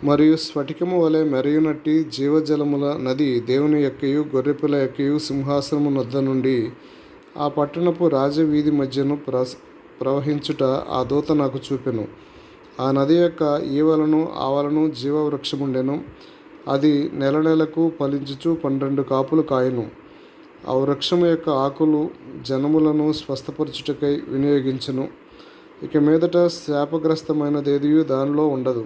మరియు స్ఫటికము వలె మెరయునట్టి జీవజలముల నది దేవుని యొక్కయు గొర్రెపిల్ల యొక్కయు సింహాసనము నొద్ద నుండి ఆ పట్టణపు రాజవీధి మధ్యను ప్రవహించుట ఆ దూత నాకు చూపెను. ఆ నది యొక్క ఈవలను ఆవలను జీవవృక్షముండెను. అది నెలకు ఫలించుచు 12 కాపులు కాయను. ఆ వృక్షము యొక్క ఆకులు జనములను స్వస్థపరచుటకై వినియోగించును. ఇక మీదట శాపగ్రస్తమైనదేదియు దానిలో ఉండదు.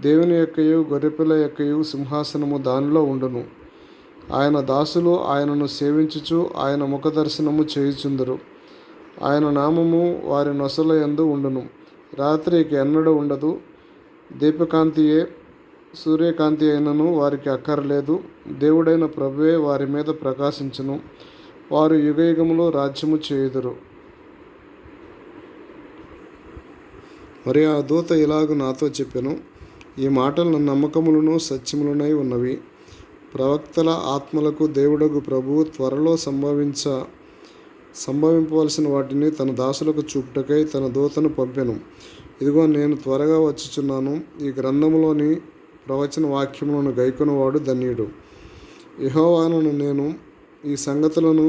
దేవుని యొక్కయు గొర్రెపిల్ల యొక్కయు సింహాసనము దానిలో ఉండును. ఆయన దాసులు ఆయనను సేవించుచు ఆయన ముఖదర్శనము చేయుచుందురు. ఆయన నామము వారి నొసల యందు ఉండును. రాత్రి ఇక ఎన్నడూ ఉండదు. దీపకాంతియే సూర్యకాంతి అయినను వారికి అక్కరలేదు. దేవుడైన ప్రభువే వారి మీద ప్రకాశించును. వారు యుగయుగములో రాజ్యము చేయుదురు. మరి ఆ దూత ఇలాగు నాతో చెప్పెను, ఈ మాటలు నమ్మకములను సత్యములనై ఉన్నవి. ప్రవక్తల ఆత్మలకు దేవుడగు ప్రభువు త్వరలో సంభవింపవలసిన వాటిని తన దాసులకు చూపుటకై తన దూతను పంపెను. ఇదిగో నేను త్వరగా వచ్చుచున్నాను. ఈ గ్రంథములోని ప్రవచన వాక్యములను గైకొనువాడు ధన్యుడు. యెహోవానను నేను ఈ సంగతులను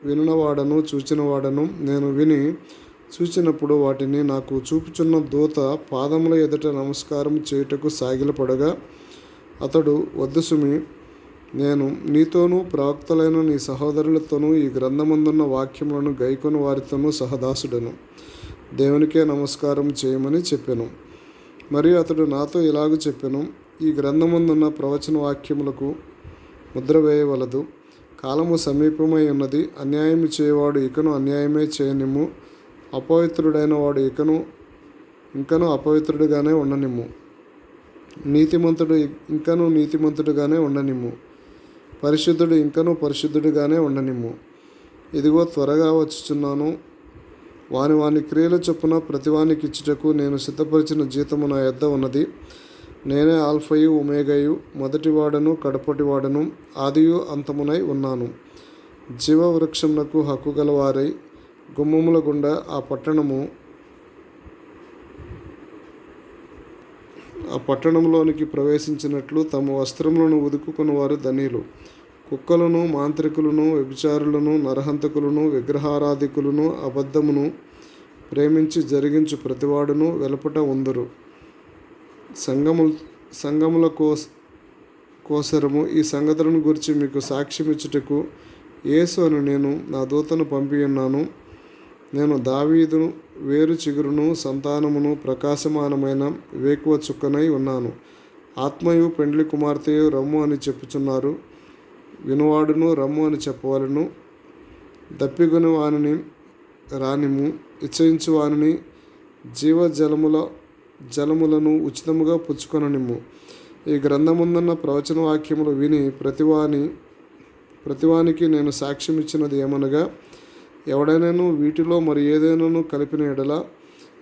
వినువాడను చూచినవాడను. నేను విని చూచినప్పుడు వాటిని నాకు చూపుచున్న దూత పాదముల ఎదుట నమస్కారం చేయుటకు సాగిలపడగా అతడు, వద్దు సుమి, నేను నీతోనూ ప్రవక్తలైన నీ సహోదరులతోనూ ఈ గ్రంథమందున్న వాక్యములను గైకొని వారితోనూ సహదాసుడను. దేవునికే నమస్కారం చేయమని చెప్పెను. మరియు అతడు నాతో ఇలాగూ చెప్పెను, ఈ గ్రంథమందున్న ప్రవచన వాక్యములకు ముద్ర వేయవలదు. కాలము సమీపమై ఉన్నది. అన్యాయము చేయవాడు ఇకను అన్యాయమే చేయనిమ్ము. అపవిత్రుడైన వాడు ఇంకను అపవిత్రుడిగానే ఉండనిమ్ము. నీతిమంతుడు ఇంకను నీతిమంతుడుగానే ఉండనిమ్ము. పరిశుద్ధుడు ఇంకను పరిశుద్ధుడిగానే ఉండనిమ్ము. ఇదిగో త్వరగా వచ్చుచున్నాను. వాని క్రియల చొప్పున ప్రతివానికి ఇచ్చుటకు నేను సిద్ధపరిచిన జీతము నా యొద్ద ఉన్నది. నేనే ఆల్ఫయు ఒమేగాయు, మొదటివాడను కడపటివాడను, ఆదియు అంతమునై ఉన్నాను. జీవవృక్షమునకు హక్కు గలవారై గుమ్మముల గుండా ఆ పట్టణంలోనికి ప్రవేశించినట్లు తమ వస్త్రములను ఉదుకుకుని వారు ధన్యులు. కుక్కలను, మాంత్రికులను, వ్యభిచారులను, నరహంతకులను, విగ్రహారాధికులను, అబద్ధమును ప్రేమించి జరిగించు ప్రతివాడును వెలుపట ఉందురు. సంఘముల కోసరము ఈ సంగతులను గురించి మీకు సాక్ష్యమిచ్చుటకు యేసు అని నేను నా దూతను పంపియున్నాను. నేను దావీదు వేరు చిగురును సంతానమును ప్రకాశమానమైన వేకువ చుక్కనై ఉన్నాను. ఆత్మయు పెండ్లి కుమార్తెయు రమ్ము అని చెప్పుచున్నారు. వినువాడును రమ్ము అని చెప్పవలను. దప్పిగొని వానిని రానిమ్ము. ఇచ్చయించు వానిని జలములను ఉచితముగా పుచ్చుకొననిమ్ము. ఈ గ్రంథముందున్న ప్రవచన వాక్యములు విని ప్రతివానికి నేను సాక్ష్యం ఇచ్చినది ఏమనగా, ఎవడైనాను వీటిలో మరి ఏదైనాను కలిపిన ఎడల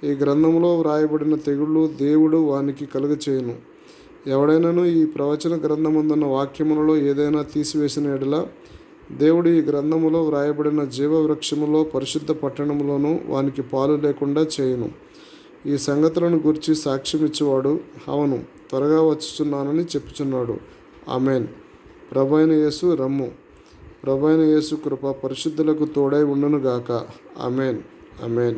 ఈ గ్రంథంలో వ్రాయబడిన తెగుళ్ళు దేవుడు వానికి కలుగచేయును. ఎవడైనాను ఈ ప్రవచన గ్రంథమందున్న వాక్యములలో ఏదైనా తీసివేసిన ఎడల దేవుడు ఈ గ్రంథములో వ్రాయబడిన జీవవృక్షములో పరిశుద్ధ పట్టణములోను వానికి పాలు లేకుండా చేయును. ఈ సంగతులను గురించి సాక్ష్యం ఇచ్చేవాడు అవును, త్వరగా వచ్చుచున్నానని చెప్పుచున్నాడు. ఆమెన్. ప్రభువైన యేసు రమ్ము. ప్రభువైన యేసు కృప పరిశుద్ధులకు తోడై ఉండునుగాక. ఆమెన్. ఆమెన్.